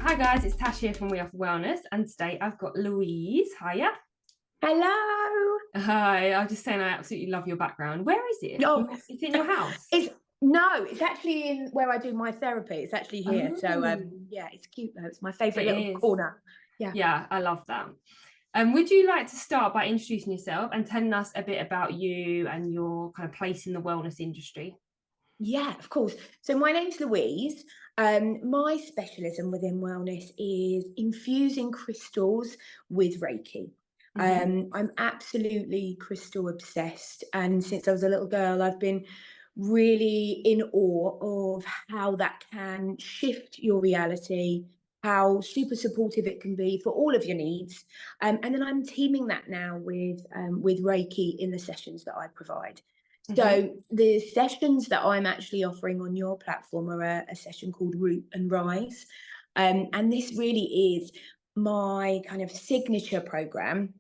Hi guys, it's Tash here from We Offer Wellness, and today I've got Louise. Hiya. Hello. Hi, I was just saying I absolutely love your background. Where is it? Oh, It's in your house. it's actually in where I do my therapy. It's actually here. Oh, Yeah, it's cute though. It's my favourite it little is. corner. Yeah. Yeah, I love that. Would you like to start by introducing yourself and telling us a bit about you and your kind of place in the wellness industry? Yeah, of course. So my name's Louise. My specialism within wellness is infusing crystals with Reiki. Mm-hmm. I'm absolutely crystal obsessed, and since I was a little girl, I've been really in awe of how that can shift your reality, how super supportive it can be for all of your needs. And then I'm teaming that now with Reiki in the sessions that I provide. Mm-hmm. So the sessions that I'm actually offering on your platform are a session called Root and Rise. And this really is my kind of signature program.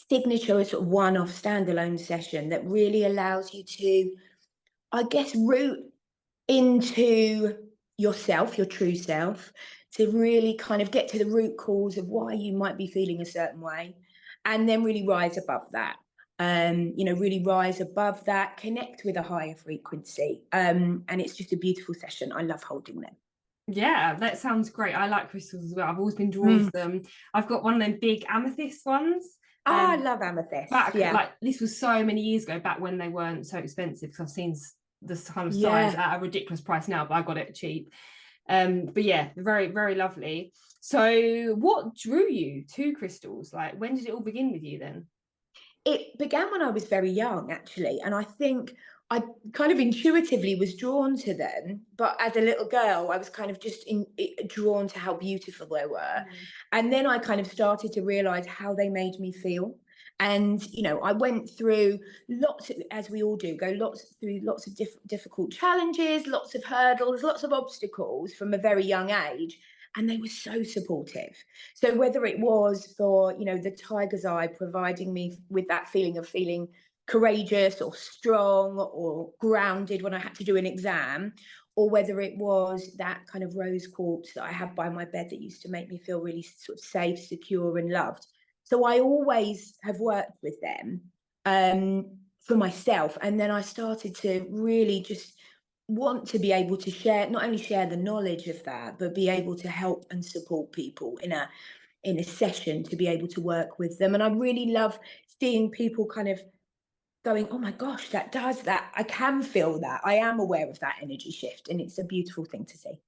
Signature is sort of one-off standalone session that really allows you to, I guess, root into yourself, your true self, to really kind of get to the root cause of why you might be feeling a certain way, and then really rise above that. Really rise above that, connect with a higher frequency. And it's just a beautiful session. I love holding them. Yeah, that sounds great. I like crystals as well. I've always been drawn to Mm. them. I've got one of them big amethyst ones. Oh, I love amethyst. Back Yeah. like this was so many years ago, back when they weren't so expensive, because I've seen this kind of size Yeah. at a ridiculous price now, but I got it cheap. But yeah, very, very lovely. So what drew you to crystals? Like, when did it all begin with you then? It began when I was very young, actually, and I think I kind of intuitively was drawn to them. But as a little girl, I was kind of just drawn to how beautiful they were, Mm. and then I kind of started to realize how they made me feel. And I went through lots of, as we all do, through lots of difficult challenges, lots of hurdles, lots of obstacles from a very young age, and they were so supportive. So whether it was for, the tiger's eye providing me with that feeling of feeling courageous or strong or grounded when I had to do an exam, or whether it was that kind of rose quartz that I have by my bed that used to make me feel really sort of safe, secure, and loved. So I always have worked with them for myself. And then I started to really just want to be able to share, not only share the knowledge of that, but be able to help and support people in a session, to be able to work with them. And I really love seeing people kind of going, oh my gosh, that does that. I can feel that. I am aware of that energy shift. And it's a beautiful thing to see.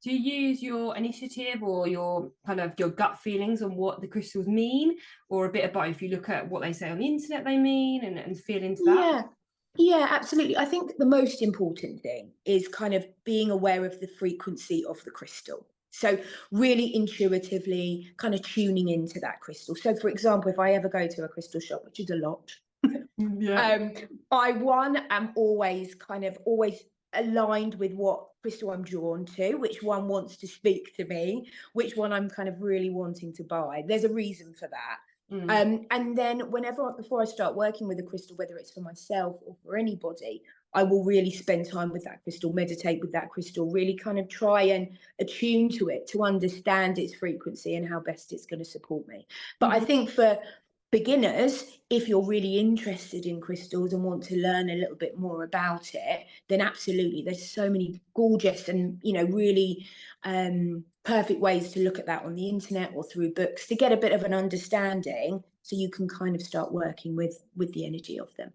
Do you use your initiative or your kind of your gut feelings on what the crystals mean, or a bit of both? You look at what they say on the internet they mean and feel into that? Yeah. Yeah, absolutely. I think the most important thing is kind of being aware of the frequency of the crystal. So really intuitively kind of tuning into that crystal. So for example, if I ever go to a crystal shop, which is a lot, Yeah. um, I am always aligned with what crystal I'm drawn to, which one wants to speak to me, which one I'm kind of really wanting to buy. There's a reason for that. Mm. And then before I start working with a crystal, whether it's for myself or for anybody, I will really spend time with that crystal, meditate with that crystal, really kind of try and attune to it, to understand its frequency and how best it's going to support me. But I Mhm. think for beginners, if you're really interested in crystals and want to learn a little bit more about it, then absolutely, there's so many gorgeous and really perfect ways to look at that on the internet or through books to get a bit of an understanding, so you can kind of start working with the energy of them.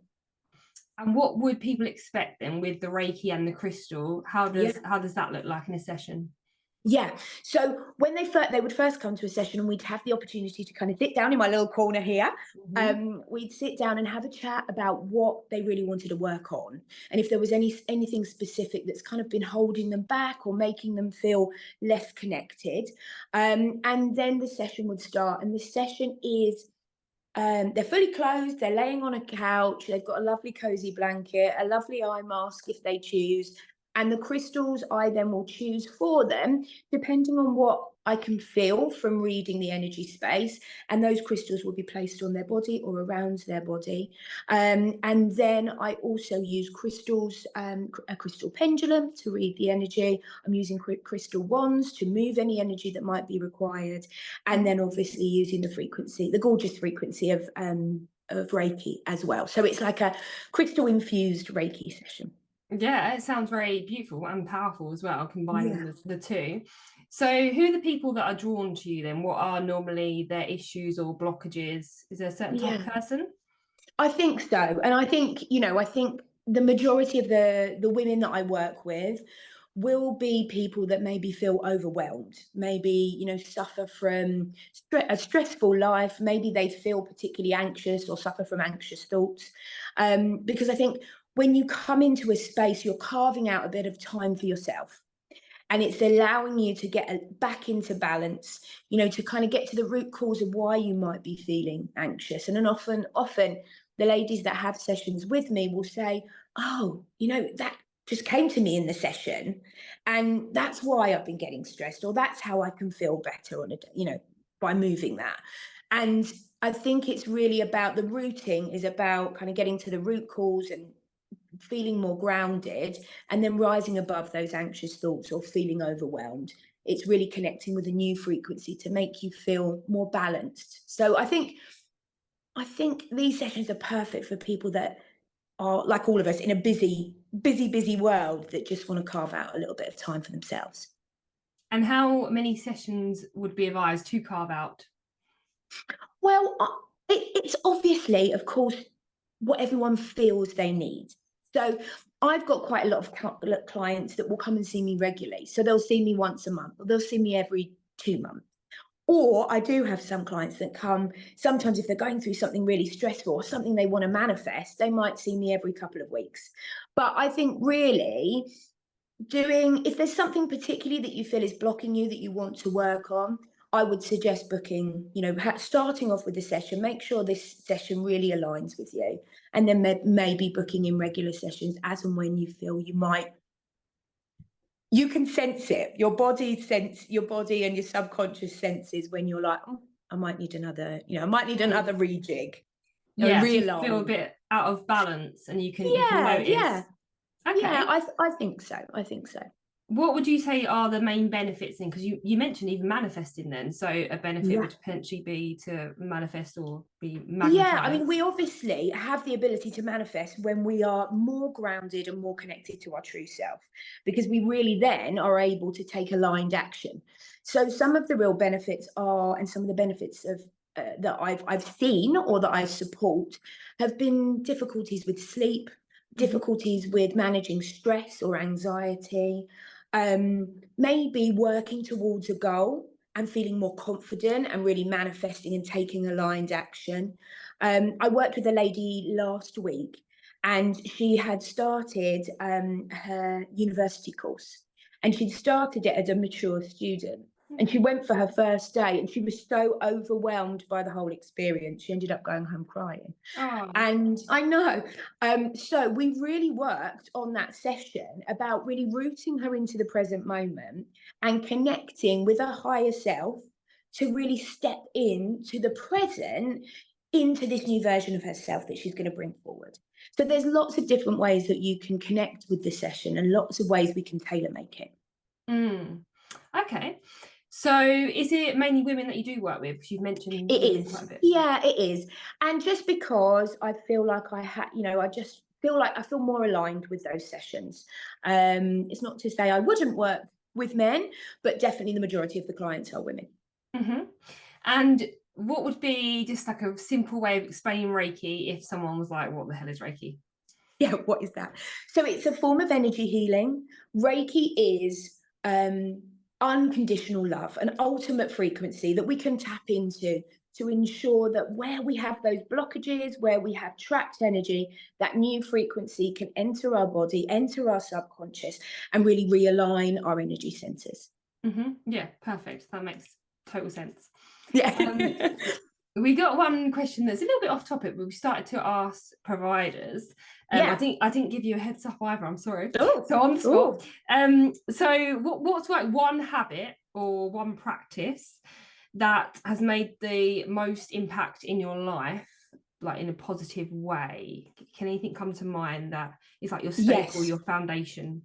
And what would people expect then with the Reiki and the crystal? How Yeah. does that look like in a session? Yeah. So when they would first come to a session, and we'd have the opportunity to kind of sit down in my little corner here. Mm-hmm. We'd sit down and have a chat about what they really wanted to work on, and if there was anything specific that's kind of been holding them back or making them feel less connected. And then the session would start, and the session is they're fully clothed, they're laying on a couch, they've got a lovely cozy blanket, a lovely eye mask if they choose. And the crystals I then will choose for them, depending on what I can feel from reading the energy space, and those crystals will be placed on their body or around their body. And then I also use crystals, a crystal pendulum to read the energy. I'm using crystal wands to move any energy that might be required, and then obviously using the frequency, the gorgeous frequency of Reiki as well. So it's like a crystal infused Reiki session. Yeah, it sounds very beautiful and powerful as well, combining Yeah. the two. So who are the people that are drawn to you then? What are normally their issues or blockages? Is there a certain type of Yeah. person? I think so. And I think, I think the majority of the women that I work with will be people that maybe feel overwhelmed, maybe, suffer from a stressful life, maybe they feel particularly anxious or suffer from anxious thoughts. Because I think when you come into a space, you're carving out a bit of time for yourself. And it's allowing you to get back into balance, to kind of get to the root cause of why you might be feeling anxious. And then often the ladies that have sessions with me will say, oh, that just came to me in the session, and that's why I've been getting stressed, or that's how I can feel better on by moving that. And I think it's really about, the rooting is about kind of getting to the root cause and feeling more grounded, and then rising above those anxious thoughts or feeling overwhelmed. It's really connecting with a new frequency to make you feel more balanced. So I think these sessions are perfect for people that are like all of us in a busy world, that just want to carve out a little bit of time for themselves. And how many sessions would be advised to carve out? Well, it's obviously, of course, what everyone feels they need. So I've got quite a lot of clients that will come and see me regularly. So they'll see me once a month, or they'll see me every 2 months. Or I do have some clients that come, sometimes if they're going through something really stressful or something they want to manifest, they might see me every couple of weeks. But I think really if there's something particularly that you feel is blocking you that you want to work on, I would suggest booking, starting off with a session. Make sure this session really aligns with you, and then maybe booking in regular sessions as and when you feel you can sense it. Your body and your subconscious senses when you're like, oh, I might need another rejig or Yeah, so you feel a realign. bit out of balance, and you can Yeah, notice. Okay. yeah. I think so. I think so. What would you say are the main benefits then? Because you mentioned even manifesting then. So a benefit Yeah. would potentially be to manifest or be Yeah, I mean, magnetized. we obviously have the ability to manifest when we are more grounded and more connected to our true self, because we really then are able to take aligned action. So some of the real benefits are, and some of the benefits of that I've seen or that I support, have been difficulties with sleep, Mhm. difficulties with managing stress or anxiety, maybe working towards a goal and feeling more confident and really manifesting and taking aligned action. I worked with a lady last week, and she had started her university course, and she'd started it as a mature student. And she went for her first day, and she was so overwhelmed by the whole experience. She ended up going home crying. Oh, And I know. So we really worked on that session about really rooting her into the present moment and connecting with her higher self to really step into the present, into this new version of herself that she's going to bring forward. So there's lots of different ways that you can connect with the session, and lots of ways we can tailor make it. okay. So is it mainly women that you do work with? Because you've mentioned It women quite a is. bit. Yeah, it is. And just because I feel like I just feel like I feel more aligned with those sessions. It's not to say I wouldn't work with men, but definitely the majority of the clients are women. Hmm. And what would be just like a simple way of explaining Reiki if someone was like, what the hell is Reiki? Yeah, what is that? So it's a form of energy healing. Reiki is unconditional love, an ultimate frequency that we can tap into to ensure that where we have those blockages, where we have trapped energy, that new frequency can enter our body, enter our subconscious, and really realign our energy centers. Yeah, perfect. That makes total sense. Yeah. We got one question that's a little bit off topic, but we started to ask providers. Yeah. I didn't give you a heads up either. I'm sorry. Oh, So on the spot. oh. So what's like one habit or one practice that has made the most impact in your life, like in a positive way? Can anything come to mind that is like your stake or Yes. your foundation?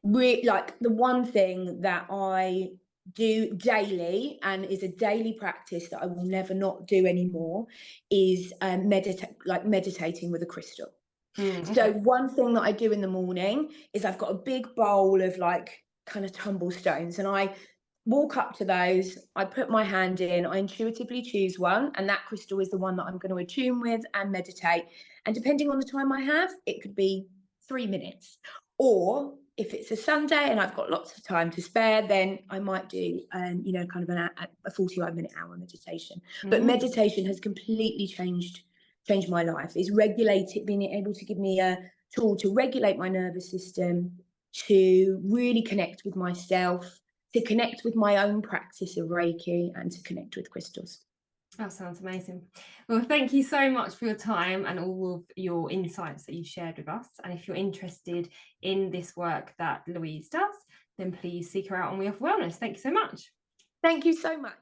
Like the one thing that I do daily and is a daily practice that I will never not do anymore is meditating with a crystal. So Okay. one thing that I do in the morning is I've got a big bowl of like kind of tumble stones, and I walk up to those, I put my hand in, I intuitively choose one, and that crystal is the one that I'm going to attune with and meditate. And depending on the time I have, it could be 3 minutes. Or if it's a Sunday and I've got lots of time to spare, then I might do, kind of a 45-minute hour meditation. But Mm. meditation has completely changed my life. Is regulated, being able to give me a tool to regulate my nervous system, to really connect with myself, to connect with my own practice of Reiki, and to connect with crystals. That sounds amazing. Well, thank you so much for your time and all of your insights that you've shared with us. And if you're interested in this work that Louise does, then please seek her out on We Offer Wellness. Thank you so much. Thank you so much.